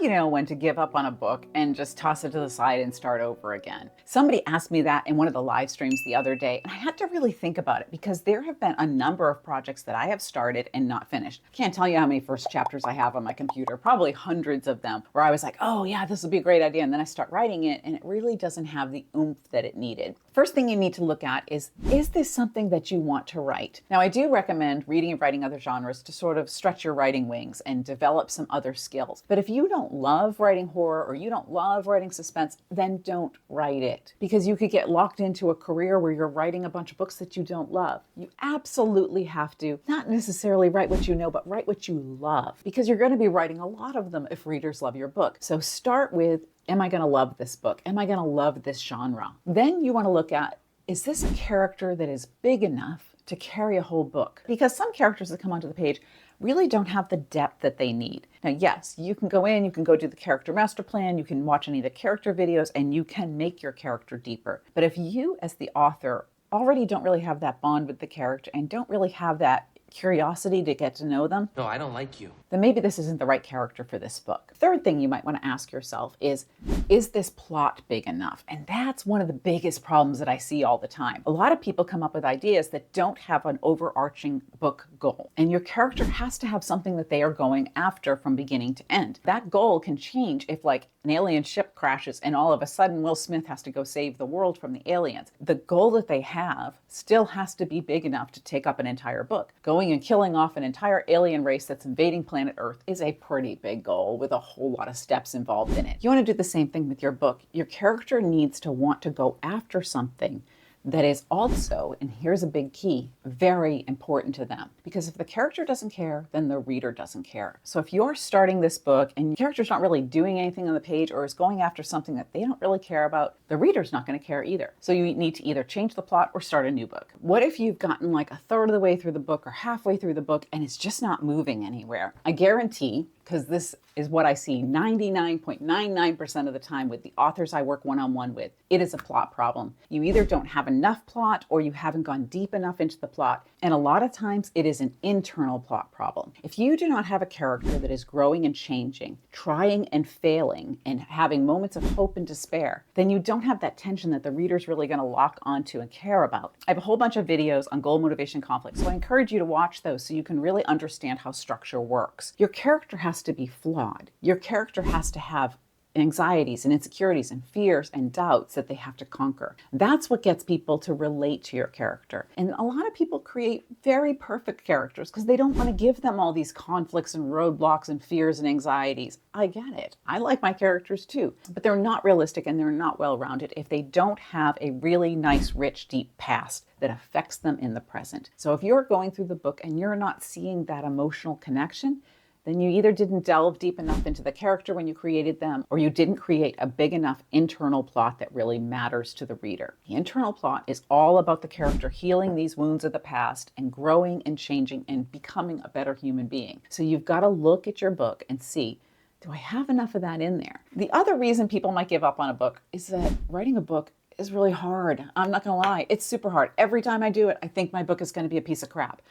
you know when to give up on a book and just toss it to the side and start over again? Somebody asked me that in one of the live streams the other day, and I had to really think about it because there have been a number of projects that I have started and not finished. I can't tell you how many first chapters I have on my computer, probably hundreds of them, where I was like, oh yeah, this will be a great idea. And then I start writing it and it really doesn't have the oomph that it needed. First thing you need to look at is this something that you want to write? Now, I do recommend reading and writing other genres to sort of stretch your writing wings and develop some other skills. But if you don't love writing horror or you don't love writing suspense, then don't write it, because you could get locked into a career where you're writing a bunch of books that you don't love. You absolutely have to not necessarily write what you know, but write what you love, because you're going to be writing a lot of them if readers love your book. So start with, am I going to love this book? Am I going to love this genre? Then you want to look at, is this a character that is big enough to carry a whole book? Because some characters that come onto the page really don't have the depth that they need. Now, yes, you can go in, you can go do the character master plan, you can watch any of the character videos, and you can make your character deeper. But if you, as the author, already don't really have that bond with the character and don't really have that curiosity to get to know them, No, I don't like you. then maybe this isn't the right character for this book. Third thing you might want to ask yourself is this plot big enough? And that's one of the biggest problems that I see all the time. A lot of people come up with ideas that don't have an overarching book goal. And your character has to have something that they are going after from beginning to end. That goal can change if, like, an alien ship crashes and all of a sudden Will Smith has to go save the world from the aliens. The goal that they have still has to be big enough to take up an entire book. Going and killing off an entire alien race that's invading planet Earth is a pretty big goal with a whole lot of steps involved in it. You want to do the same thing with your book. Your character needs to want to go after something that is also, and here's a big key, very important to them. Because if the character doesn't care, then the reader doesn't care. So if you're starting this book and your character's not really doing anything on the page or is going after something that they don't really care about, the reader's not going to care either. So you need to either change the plot or start a new book. What if you've gotten like a third of the way through the book or halfway through the book and it's just not moving anywhere? I guarantee, because this is what I see 99.99% of the time with the authors I work one-on-one with, it is a plot problem. You either don't have enough plot or you haven't gone deep enough into the plot. And a lot of times it is an internal plot problem. If you do not have a character that is growing and changing, trying and failing, and having moments of hope and despair, then you don't have that tension that the reader's really going to lock onto and care about. I have a whole bunch of videos on goal, motivation, conflict, so I encourage you to watch those so you can really understand how structure works. Your character has to be flawed. Your character has to have anxieties and insecurities and fears and doubts that they have to conquer. That's what gets people to relate to your character. And a lot of people create very perfect characters because they don't want to give them all these conflicts and roadblocks and fears and anxieties. I get it. I like my characters too, but they're not realistic and they're not well-rounded if they don't have a really nice, rich, deep past that affects them in the present. So if you're going through the book and you're not seeing that emotional connection, then you either didn't delve deep enough into the character when you created them, or you didn't create a big enough internal plot that really matters to the reader. The internal plot is all about the character healing these wounds of the past and growing and changing and becoming a better human being. So you've got to look at your book and see, do I have enough of that in there? The other reason people might give up on a book is that writing a book is really hard. I'm not gonna lie, it's super hard. Every time I do it, I think my book is gonna be a piece of crap.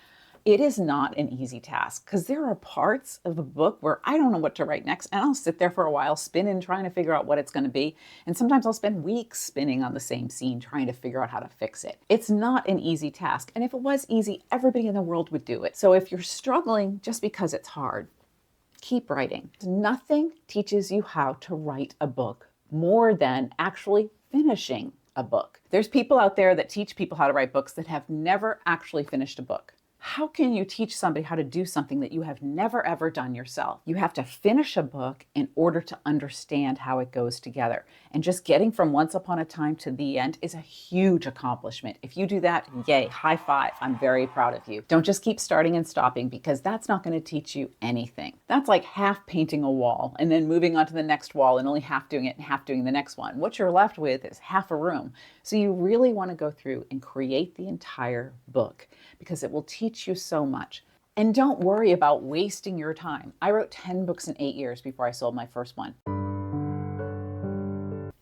It is not an easy task because there are parts of a book where I don't know what to write next, and I'll sit there for a while spinning, trying to figure out what it's going to be. And sometimes I'll spend weeks spinning on the same scene, trying to figure out how to fix it. It's not an easy task. And if it was easy, everybody in the world would do it. So if you're struggling just because it's hard, keep writing. Nothing teaches you how to write a book more than actually finishing a book. There's people out there that teach people how to write books that have never actually finished a book. How can you teach somebody how to do something that you have never ever done yourself? You have to finish a book in order to understand how it goes together. And just getting from once upon a time to the end is a huge accomplishment. If you do that, yay, high five. I'm very proud of you. Don't just keep starting and stopping because that's not going to teach you anything. That's like half painting a wall and then moving on to the next wall and only half doing it and half doing the next one. What you're left with is half a room. So you really want to go through and create the entire book because it will teach you so much. And don't worry about wasting your time. I wrote 10 books in 8 years before I sold my first one.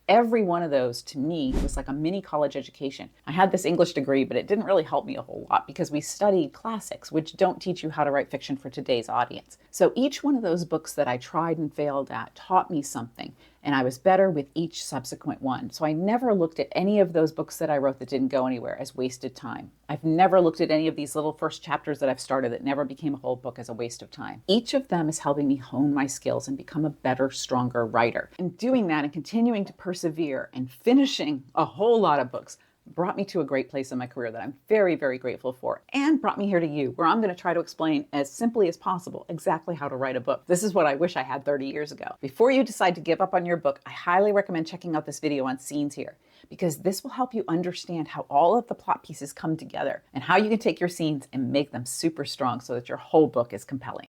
Every one of those to me was like a mini college education. I had this English degree, but it didn't really help me a whole lot because we studied classics, which don't teach you how to write fiction for today's audience. So each one of those books that I tried and failed at taught me something, and I was better with each subsequent one. So I never looked at any of those books that I wrote that didn't go anywhere as wasted time. I've never looked at any of these little first chapters that I've started that never became a whole book as a waste of time. Each of them is helping me hone my skills and become a better, stronger writer. And doing that and continuing to persevere and finishing a whole lot of books brought me to a great place in my career that I'm very, very grateful for, and brought me here to you, where I'm going to try to explain as simply as possible exactly how to write a book. This is what I wish I had 30 years ago. Before you decide to give up on your book, I highly recommend checking out this video on scenes here, because this will help you understand how all of the plot pieces come together and how you can take your scenes and make them super strong so that your whole book is compelling.